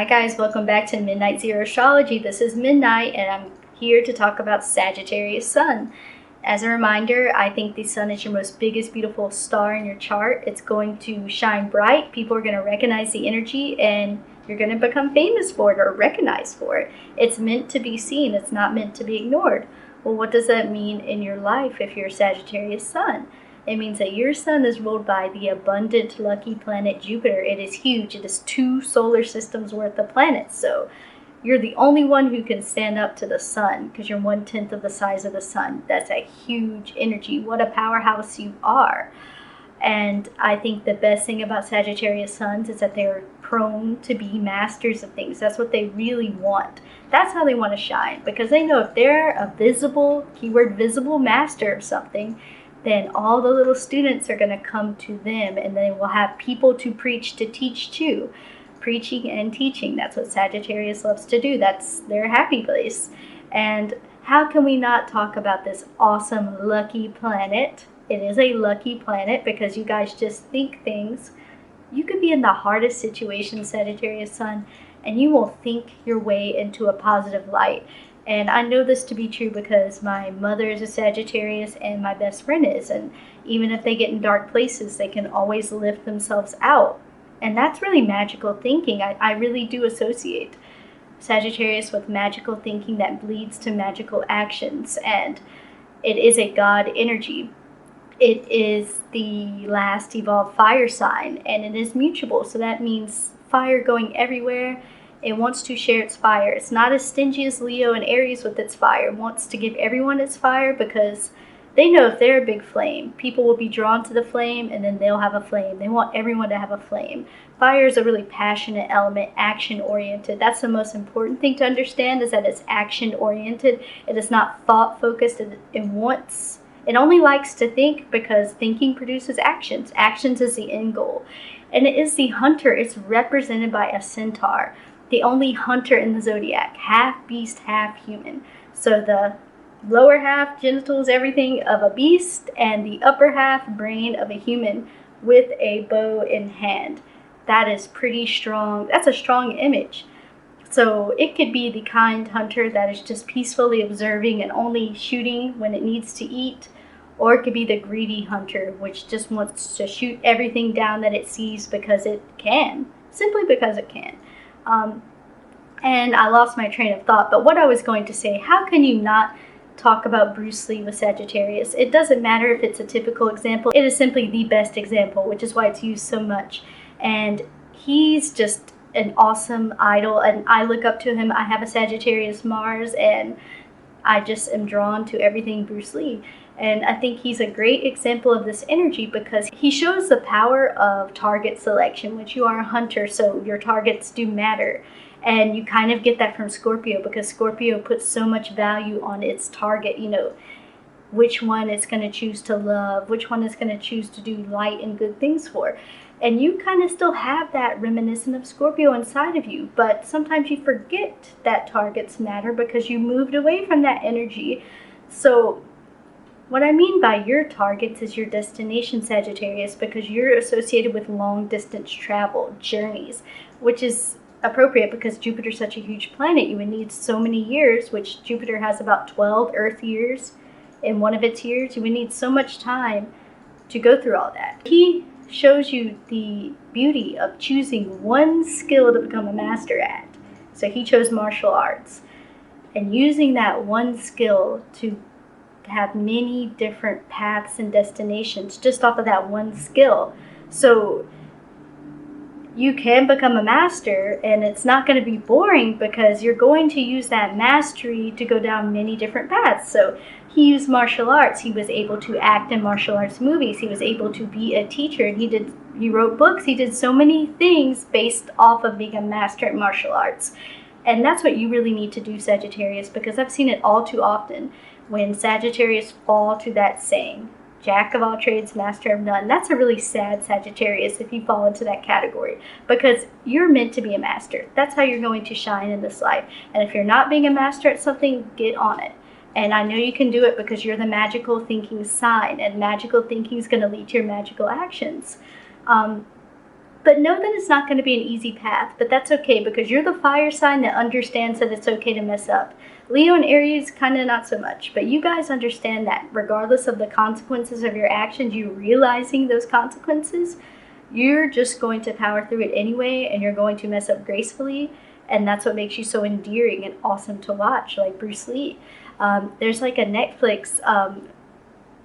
Hi guys, welcome back to Midnight Zero Astrology. This is Midnight and I'm here to talk about Sagittarius Sun. As a reminder, I think the Sun is your most biggest, beautiful star in your chart. It's going to shine bright. People are going to recognize the energy and you're going to become famous for it or recognized for it. It's meant to be seen. It's not meant to be ignored. Well, what does that mean in your life if you're Sagittarius Sun? It means that your sun is ruled by the abundant, lucky planet Jupiter. It is huge. It is 2 solar systems worth of planets. So you're the only one who can stand up to the sun because you're 1/10 of the size of the sun. That's a huge energy. What a powerhouse you are. And I think the best thing about Sagittarius Suns is that they're prone to be masters of things. That's what they really want. That's how they want to shine, because they know if they're a visible, keyword visible, master of something, then all the little students are going to come to them, and then we'll have people to preach, to teach to. Preaching and teaching, that's what Sagittarius loves to do. That's their happy place. And how can we not talk about this awesome lucky planet? It is a lucky planet because you guys just think things. You could be in the hardest situation, Sagittarius Sun, and you will think your way into a positive light. And I know this to be true because my mother is a Sagittarius and my best friend is. And even if they get in dark places, they can always lift themselves out. And that's really magical thinking. I really do associate Sagittarius with magical thinking that leads to magical actions. And it is a God energy. It is the last evolved fire sign, and it is mutable. So that means fire going everywhere. It wants to share its fire. It's not as stingy as Leo and Aries with its fire. It wants to give everyone its fire because they know if they're a big flame, people will be drawn to the flame and then they'll have a flame. They want everyone to have a flame. Fire is a really passionate element, action-oriented. That's the most important thing to understand, is that it's action-oriented. It is not thought-focused. It only likes to think because thinking produces actions. Actions is the end goal. And it is the hunter. It's represented by a centaur, the only hunter in the zodiac, half beast, half human. So the lower half, genitals, everything of a beast, and the upper half, brain of a human with a bow in hand. That is pretty strong. That's a strong image. So it could be the kind hunter that is just peacefully observing and only shooting when it needs to eat. Or it could be the greedy hunter, which just wants to shoot everything down that it sees because it can. Simply because it can. And I lost my train of thought. But what I was going to say, how can you not talk about Bruce Lee with Sagittarius? It doesn't matter if it's a typical example. It is simply the best example, which is why it's used so much. And he's just an awesome idol. And I look up to him. I have a Sagittarius Mars. And I just am drawn to everything Bruce Lee. And I think he's a great example of this energy because he shows the power of target selection, which you are a hunter, so your targets do matter. And you kind of get that from Scorpio because Scorpio puts so much value on its target, which one it's going to choose to love, which one it's going to choose to do light and good things for. And you kind of still have that reminiscent of Scorpio inside of you, but sometimes you forget that targets matter because you moved away from that energy. So what I mean by your targets is your destination, Sagittarius, because you're associated with long distance travel, journeys, which is appropriate because Jupiter's such a huge planet. You would need so many years, which Jupiter has about 12 Earth years in one of its years. You would need so much time to go through all that. He shows you the beauty of choosing one skill to become a master at. So he chose martial arts and using that one skill to have many different paths and destinations just off of that one skill. So you can become a master and it's not going to be boring because you're going to use that mastery to go down many different paths. So he used martial arts. He was able to act in martial arts movies. He was able to be a teacher, and he wrote books. He did so many things based off of being a master at martial arts. And that's what you really need to do, Sagittarius, because I've seen it all too often. When Sagittarius fall to that saying, Jack of all trades, master of none, that's a really sad Sagittarius if you fall into that category, because you're meant to be a master. That's how you're going to shine in this life. And if you're not being a master at something, get on it. And I know you can do it because you're the magical thinking sign, and magical thinking is going to lead to your magical actions. But know that it's not going to be an easy path, but that's okay because you're the fire sign that understands that it's okay to mess up. Leo and Aries, kind of not so much, but you guys understand that regardless of the consequences of your actions, you realizing those consequences, you're just going to power through it anyway, and you're going to mess up gracefully, and that's what makes you so endearing and awesome to watch, like Bruce Lee. There's like a Netflix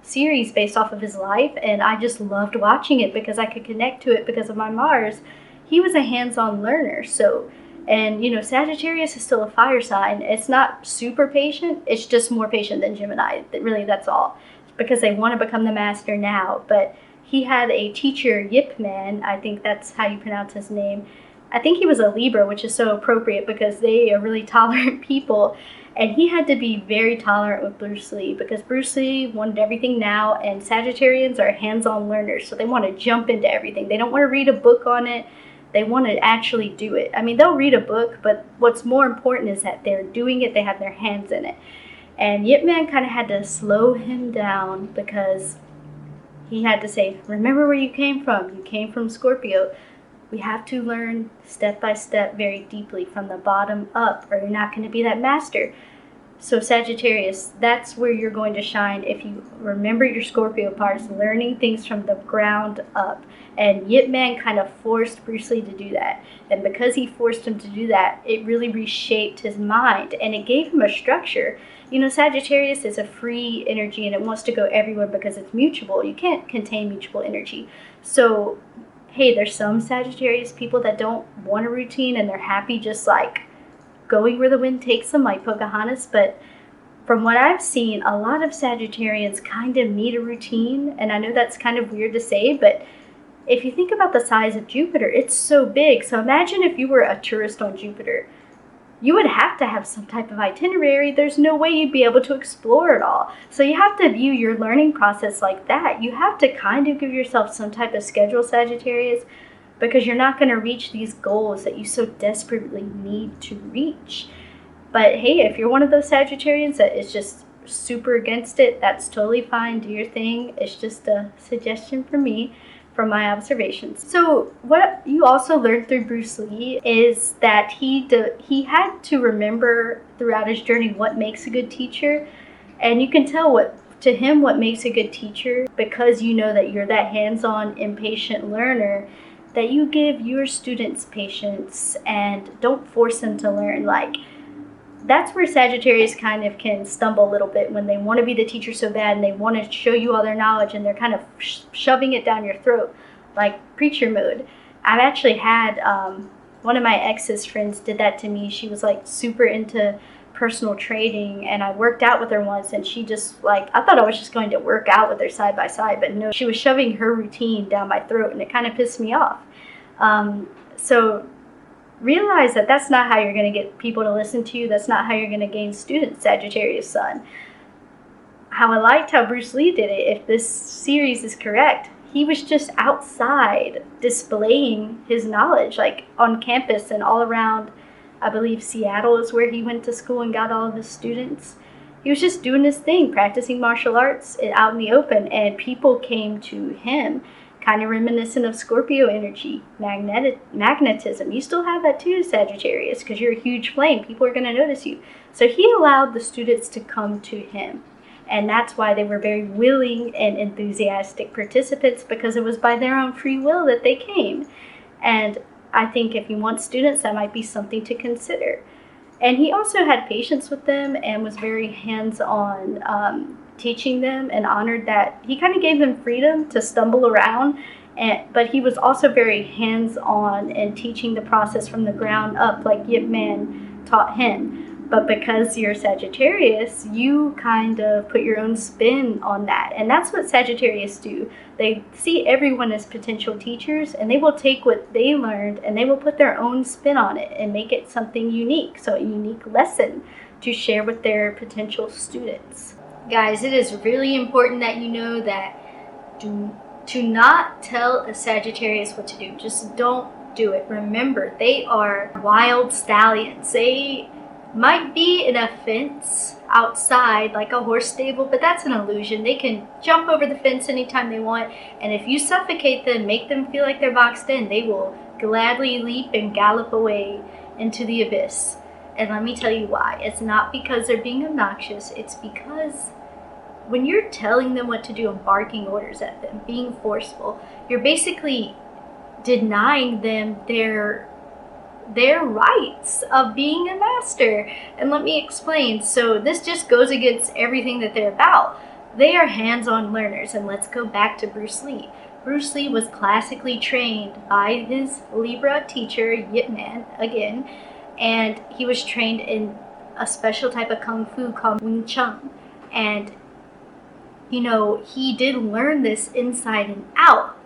series based off of his life, and I just loved watching it because I could connect to it because of my Mars. He was a hands-on learner, so, and you know, Sagittarius is still a fire sign. It's not super patient, it's just more patient than Gemini. Really, that's all, because they want to become the master now. But he had a teacher, Yip Man, I think that's how you pronounce his name. I think he was a Libra, which is so appropriate because they are really tolerant people. And he had to be very tolerant with Bruce Lee because Bruce Lee wanted everything now, and Sagittarians are hands-on learners, so they want to jump into everything. They don't want to read a book on it. They want to actually do it. I mean, they'll read a book, but what's more important is that they're doing it, they have their hands in it. And Yip Man kind of had to slow him down because he had to say, remember where you came from. You came from Scorpio. We have to learn step by step very deeply from the bottom up, or you're not going to be that master. So Sagittarius, that's where you're going to shine if you remember your Scorpio parts, learning things from the ground up. And Yip Man kind of forced Bruce Lee to do that. And because he forced him to do that, it really reshaped his mind, and it gave him a structure. You know, Sagittarius is a free energy, and it wants to go everywhere because it's mutable. You can't contain mutable energy. So hey, there's some Sagittarius people that don't want a routine and they're happy just like going where the wind takes them, like Pocahontas. But from what I've seen, a lot of Sagittarians kind of need a routine. And I know that's kind of weird to say, but if you think about the size of Jupiter, it's so big. So imagine if you were a tourist on Jupiter. You would have to have some type of itinerary. There's no way you'd be able to explore it all. So you have to view your learning process like that. You have to kind of give yourself some type of schedule, Sagittarius, because you're not going to reach these goals that you so desperately need to reach. But hey, if you're one of those Sagittarians that is just super against it, that's totally fine. Do your thing. It's just a suggestion from me, from my observations. So what you also learned through Bruce Lee is that he had to remember throughout his journey what makes a good teacher. And you can tell what makes a good teacher because you know that you're that hands-on, impatient learner, that you give your students patience and don't force them to learn. Like, that's where Sagittarius kind of can stumble a little bit when they want to be the teacher so bad and they want to show you all their knowledge and they're kind of shoving it down your throat, like preacher mode. I've actually had one of my ex's friends did that to me. She was like super into personal trading, and I worked out with her once, and she just like, I thought I was just going to work out with her side by side, but no, she was shoving her routine down my throat, and it kind of pissed me off. So realize that that's not how you're going to get people to listen to you. That's not how you're going to gain students, Sagittarius Sun. How I liked how Bruce Lee did it, if this series is correct, he was just outside displaying his knowledge, like on campus and all around. I believe Seattle is where he went to school and got all of his students. He was just doing his thing, practicing martial arts out in the open, and people came to him. Kind of reminiscent of Scorpio energy, magnetism. You still have that too, Sagittarius, because you're a huge flame. People are going to notice you. So he allowed the students to come to him. And that's why they were very willing and enthusiastic participants, because it was by their own free will that they came. And I think if you want students, that might be something to consider. And he also had patience with them and was very hands-on teaching them, and honored that he kind of gave them freedom to stumble around, but he was also very hands-on in teaching the process from the ground up, like Yip Man taught him. But because you're Sagittarius, you kind of put your own spin on that, and that's what Sagittarius do. They see everyone as potential teachers, and they will take what they learned and they will put their own spin on it and make it something unique, so a unique lesson to share with their potential students. Guys, it is really important that you know that to not tell a Sagittarius what to do. Just don't do it. Remember, they are wild stallions. They might be in a fence outside, like a horse stable, but that's an illusion. They can jump over the fence anytime they want, and if you suffocate them, make them feel like they're boxed in, they will gladly leap and gallop away into the abyss. And let me tell you why. It's not because they're being obnoxious, it's because when you're telling them what to do and barking orders at them, being forceful, you're basically denying them their rights of being a master. And let me explain. So this just goes against everything that they're about. They are hands-on learners, and let's go back to Bruce Lee. Bruce Lee was classically trained by his Libra teacher, Yip Man, again, and he was trained in a special type of kung fu called Wing Chun. And you know, he did learn this inside and out,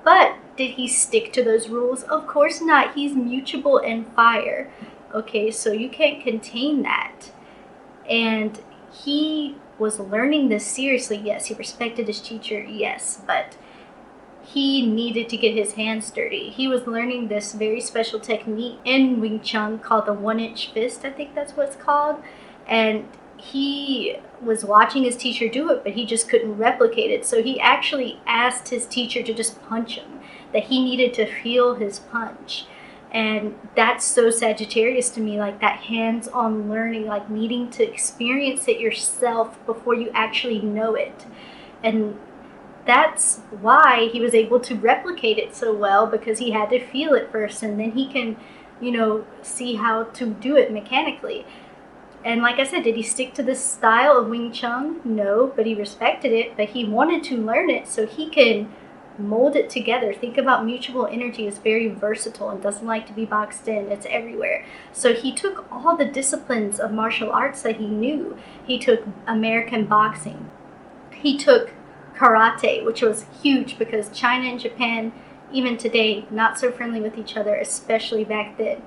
but did he stick to those rules? Of course not. He's mutable in fire. Okay, so you can't contain that. And he was learning this seriously. Yes, he respected his teacher. Yes, but he needed to get his hands dirty. He was learning this very special technique in Wing Chun called the 1-inch fist. I think that's what it's called. And he was watching his teacher do it, but he just couldn't replicate it. So he actually asked his teacher to just punch him, that he needed to feel his punch. And that's so Sagittarius to me, like that hands-on learning, like needing to experience it yourself before you actually know it. And that's why he was able to replicate it so well, because he had to feel it first, and then he can, you know, see how to do it mechanically. And like I said, did he stick to this style of Wing Chun? No, but he respected it, but he wanted to learn it so he can mold it together. Think about mutable energy as very versatile and doesn't like to be boxed in. It's everywhere. So he took all the disciplines of martial arts that he knew. He took American boxing. He took karate, which was huge because China and Japan, even today, not so friendly with each other, especially back then.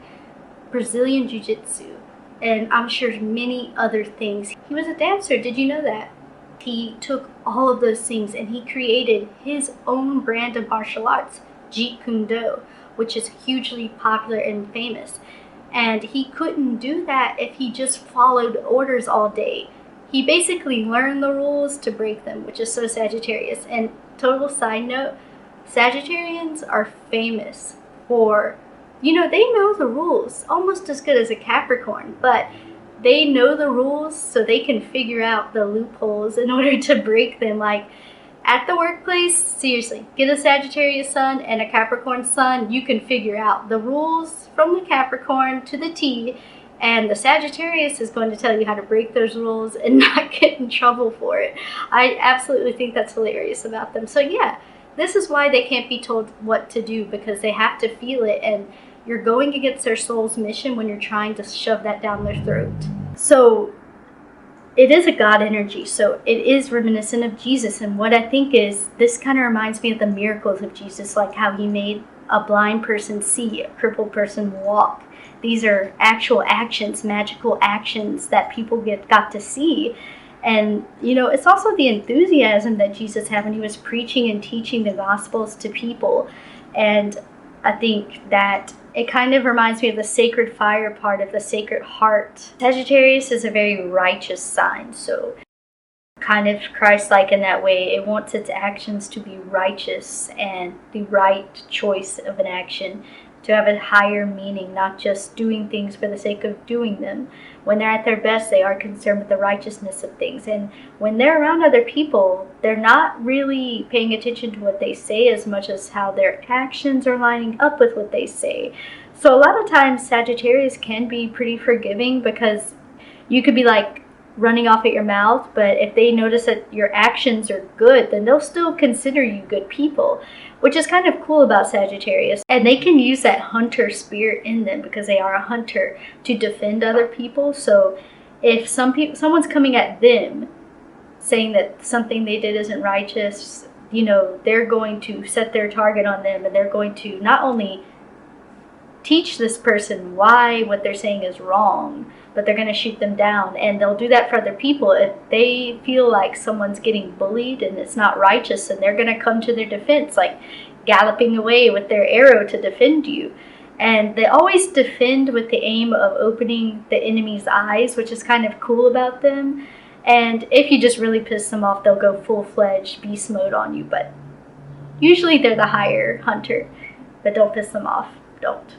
Brazilian jiu-jitsu, and I'm sure many other things. He was a dancer. Did you know that? He took all of those things and he created his own brand of martial arts, Jeet Kune Do, which is hugely popular and famous. And he couldn't do that if he just followed orders all day. He basically learned the rules to break them, which is so Sagittarius. And total side note, Sagittarians are famous for, you know, they know the rules almost as good as a Capricorn, but they know the rules so they can figure out the loopholes in order to break them. Like at the workplace, seriously, get a Sagittarius Sun and a Capricorn Sun, you can figure out the rules from the Capricorn to the T, and the Sagittarius is going to tell you how to break those rules and not get in trouble for it. I absolutely think that's hilarious about them. So yeah, this is why they can't be told what to do, because they have to feel it, and you're going against their soul's mission when you're trying to shove that down their throat. So it is a God energy, so it is reminiscent of Jesus. And what I think is, this kind of reminds me of the miracles of Jesus, like how he made a blind person see, a crippled person walk. These are actual actions, magical actions that people got to see. And, you know, it's also the enthusiasm that Jesus had when he was preaching and teaching the Gospels to people. And I think that it kind of reminds me of the sacred fire part of the Sacred Heart. Sagittarius is a very righteous sign, so kind of Christ-like in that way. It wants its actions to be righteous and the right choice of an action, to have a higher meaning, not just doing things for the sake of doing them. When they're at their best, they are concerned with the righteousness of things. And when they're around other people, they're not really paying attention to what they say as much as how their actions are lining up with what they say. So a lot of times Sagittarius can be pretty forgiving, because you could be like running off at your mouth, but if they notice that your actions are good, then they'll still consider you good people, which is kind of cool about Sagittarius. And they can use that hunter spirit in them, because they are a hunter, to defend other people. So if someone's coming at them saying that something they did isn't righteous, you know, they're going to set their target on them, and they're going to not only teach this person why what they're saying is wrong, but they're going to shoot them down. And they'll do that for other people. If they feel like someone's getting bullied and it's not righteous, and they're going to come to their defense, like galloping away with their arrow to defend you. And they always defend with the aim of opening the enemy's eyes, which is kind of cool about them. And if you just really piss them off, they'll go full-fledged beast mode on you. But usually they're the higher hunter. But don't piss them off. Don't.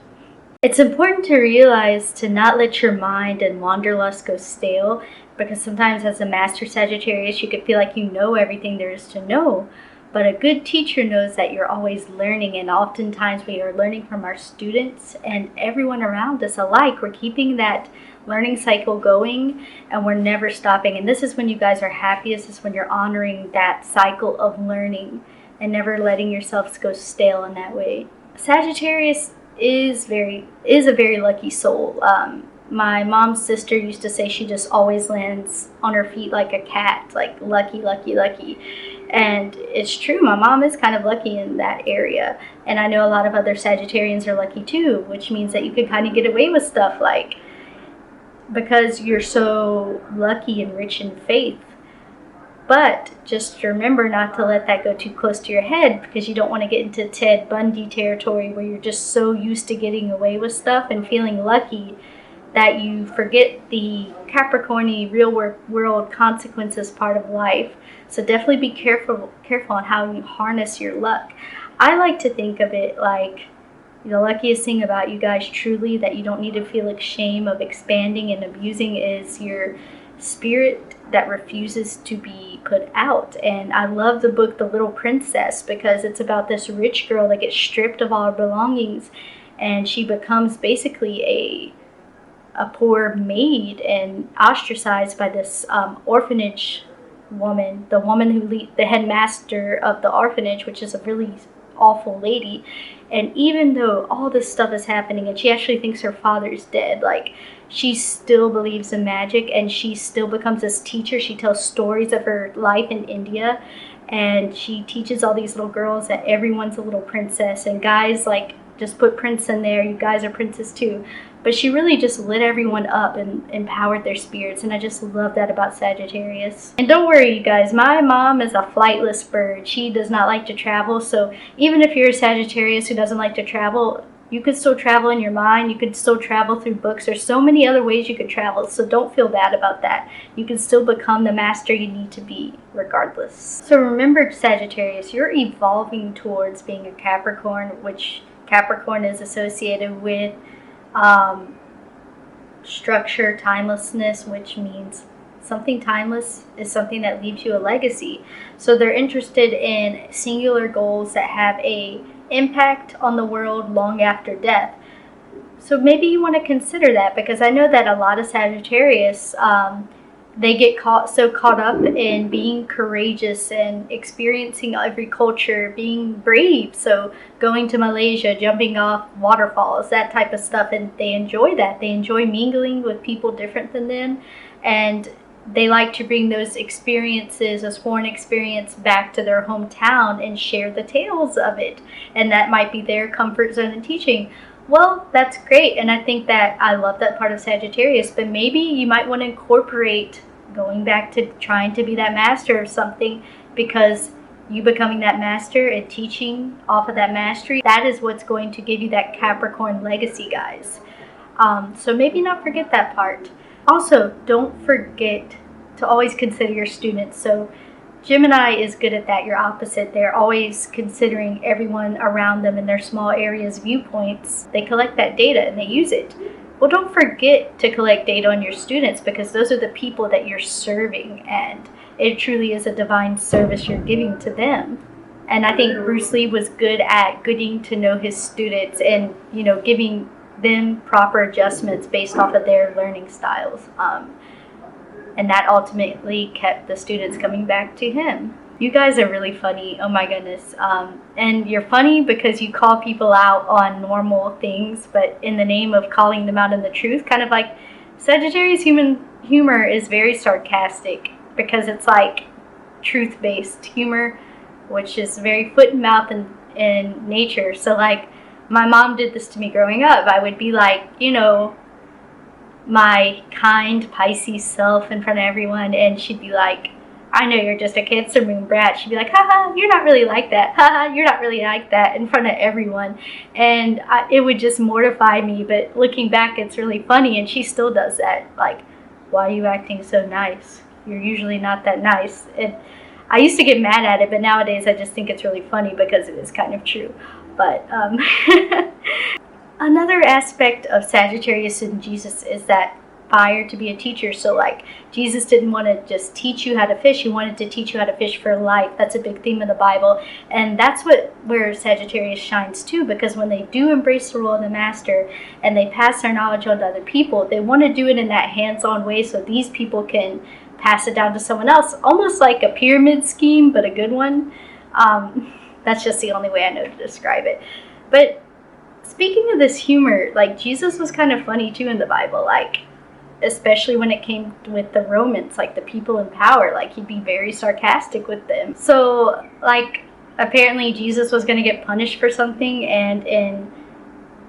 It's important to realize to not let your mind and wanderlust go stale, because sometimes as a master Sagittarius, you could feel like you know everything there is to know. But a good teacher knows that you're always learning, and oftentimes we are learning from our students and everyone around us alike. We're keeping that learning cycle going, and we're never stopping. And this is when you guys are happiest, is when you're honoring that cycle of learning and never letting yourselves go stale in that way. Sagittarius is a very lucky soul. My mom's sister used to say she just always lands on her feet like a cat, like lucky, lucky, lucky. And it's true, my mom is kind of lucky in that area. And I know a lot of other Sagittarians are lucky too, which means that you can kind of get away with stuff like, because you're so lucky and rich in faith. But just remember not to let that go too close to your head, because you don't want to get into Ted Bundy territory where you're just so used to getting away with stuff and feeling lucky that you forget the Capricorn-y real world consequences part of life. So definitely be careful on how you harness your luck. I like to think of it like the luckiest thing about you guys truly that you don't need to feel shame of expanding and abusing is your spirit that refuses to be put out. And I love the book The Little Princess, because it's about this rich girl that gets stripped of all her belongings, and she becomes basically a poor maid and ostracized by this orphanage woman, the woman who the headmaster of the orphanage, which is a really awful lady. And even though all this stuff is happening and she actually thinks her father's dead, like, she still believes in magic, and she still becomes this teacher. She tells stories of her life in India, and she teaches all these little girls that everyone's a little princess, and guys, like, just put prince in there, you guys are princess too. But she really just lit everyone up and empowered their spirits, and I just love that about Sagittarius. And don't worry, you guys, my mom is a flightless bird. She does not like to travel, so even if you're a Sagittarius who doesn't like to travel, you could still travel in your mind. You could still travel through books. There's so many other ways you could travel, so don't feel bad about that. You can still become the master you need to be regardless. So remember, Sagittarius, you're evolving towards being a Capricorn, which Capricorn is associated with structure, timelessness, which means something timeless is something that leaves you a legacy. So they're interested in singular goals that have a impact on the world long after death. So maybe you want to consider that, because I know that a lot of Sagittarius, they get so caught up in being courageous and experiencing every culture, being brave. So going to Malaysia, jumping off waterfalls, that type of stuff, and they enjoy that. They enjoy mingling with people different than them, and they like to bring those experiences, those foreign experience, back to their hometown and share the tales of it. And that might be their comfort zone in teaching. Well, that's great, and I think that I love that part of Sagittarius, but maybe you might want to incorporate going back to trying to be that master of something, because you becoming that master and teaching off of that mastery, that is what's going to give you that Capricorn legacy, guys. So maybe not forget that part. Also, don't forget to always consider your students. So Gemini is good at that. You're opposite. They're always considering everyone around them in their small areas, viewpoints. They collect that data and they use it. Well, don't forget to collect data on your students, because those are the people that you're serving, and it truly is a divine service you're giving to them. And I think Bruce Lee was good at getting to know his students and, giving them proper adjustments based off of their learning styles. And that ultimately kept the students coming back to him. You guys are really funny, oh my goodness. And you're funny because you call people out on normal things, but in the name of calling them out in the truth, kind of like Sagittarius humor is very sarcastic, because it's like truth-based humor, which is very foot and mouth in nature. So like, my mom did this to me growing up. I would be like, my kind Pisces self in front of everyone, and she'd be like, I know you're just a Cancer moon brat. She'd be like, haha, you're not really like that. Haha, you're not really like that, in front of everyone. And it would just mortify me. But looking back, it's really funny. And she still does that. Like, why are you acting so nice? You're usually not that nice. And I used to get mad at it, but nowadays I just think it's really funny because it is kind of true. But another aspect of Sagittarius and Jesus is that fire to be a teacher. So like, Jesus didn't want to just teach you how to fish, he wanted to teach you how to fish for life. That's a big theme in the Bible, and that's where Sagittarius shines too, because when they do embrace the role of the master and they pass their knowledge on to other people, they want to do it in that hands-on way so these people can pass it down to someone else, almost like a pyramid scheme, but a good one. That's just the only way I know to describe it. But speaking of this humor, like, Jesus was kind of funny too in the Bible, like, especially when it came with the Romans, like the people in power. Like, he'd be very sarcastic with them. So like, apparently Jesus was going to get punished for something, and in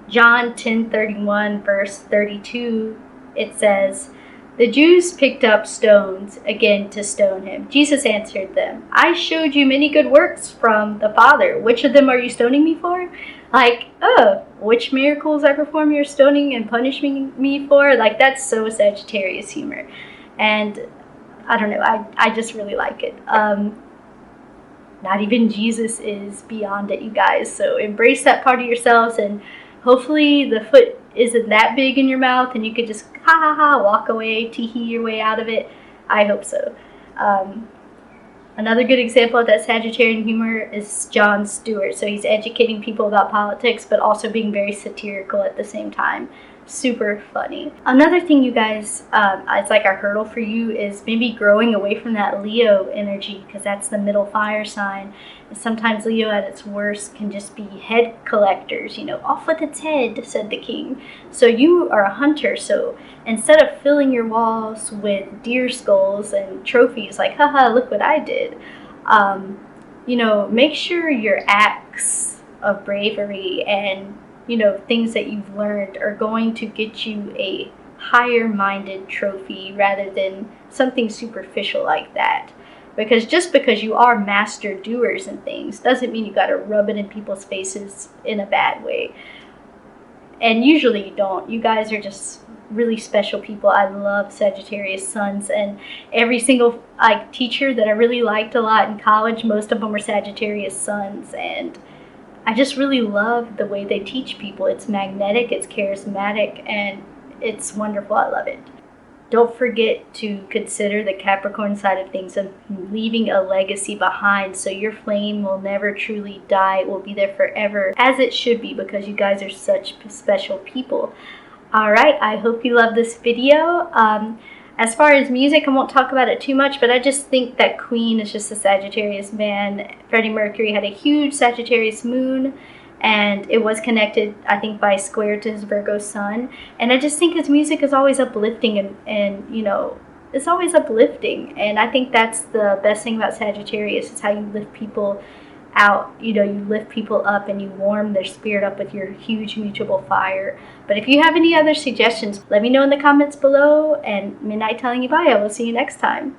John 10:31 verse 32 it says, "The Jews picked up stones again to stone him. Jesus answered them, 'I showed you many good works from the Father. Which of them are you stoning me for?'" Like, oh, which miracles I perform you're stoning and punishing me for? Like, that's so Sagittarius humor. And I don't know, I just really like it. Not even Jesus is beyond it, you guys. So embrace that part of yourselves, and hopefully the foot isn't that big in your mouth and you could just ha ha ha walk away, tee-hee your way out of it. I hope so. Another good example of that Sagittarian humor is Jon Stewart. So he's educating people about politics, but also being very satirical at the same time. Super funny. Another thing, you guys, it's like a hurdle for you, is maybe growing away from that Leo energy, because that's the middle fire sign. And sometimes Leo at its worst can just be head collectors, you know, off with its head, said the king. So you are a hunter, so instead of filling your walls with deer skulls and trophies, like, haha, look what I did, you know, make sure your acts of bravery and, you know, things that you've learned are going to get you a higher-minded trophy rather than something superficial like that. Because just because you are master doers and things doesn't mean you got to rub it in people's faces in a bad way. And usually you don't. You guys are just really special people. I love Sagittarius Suns, and every single teacher that I really liked a lot in college, most of them were Sagittarius Suns, and I just really love the way they teach people. It's magnetic, it's charismatic, and it's wonderful. I love it. Don't forget to consider the Capricorn side of things and leaving a legacy behind, so your flame will never truly die. It will be there forever, as it should be, because you guys are such special people. Alright, I hope you love this video. As far as music, I won't talk about it too much, but I just think that Queen is just a Sagittarius man. Freddie Mercury had a huge Sagittarius moon, and it was connected, I think, by square to his Virgo sun. And I just think his music is always uplifting, and you know, it's always uplifting. And I think that's the best thing about Sagittarius, is how you lift people out. You know, you lift people up and you warm their spirit up with your huge mutable fire. But if you have any other suggestions, let me know in the comments below. And Midnight telling you bye. I will see you next time.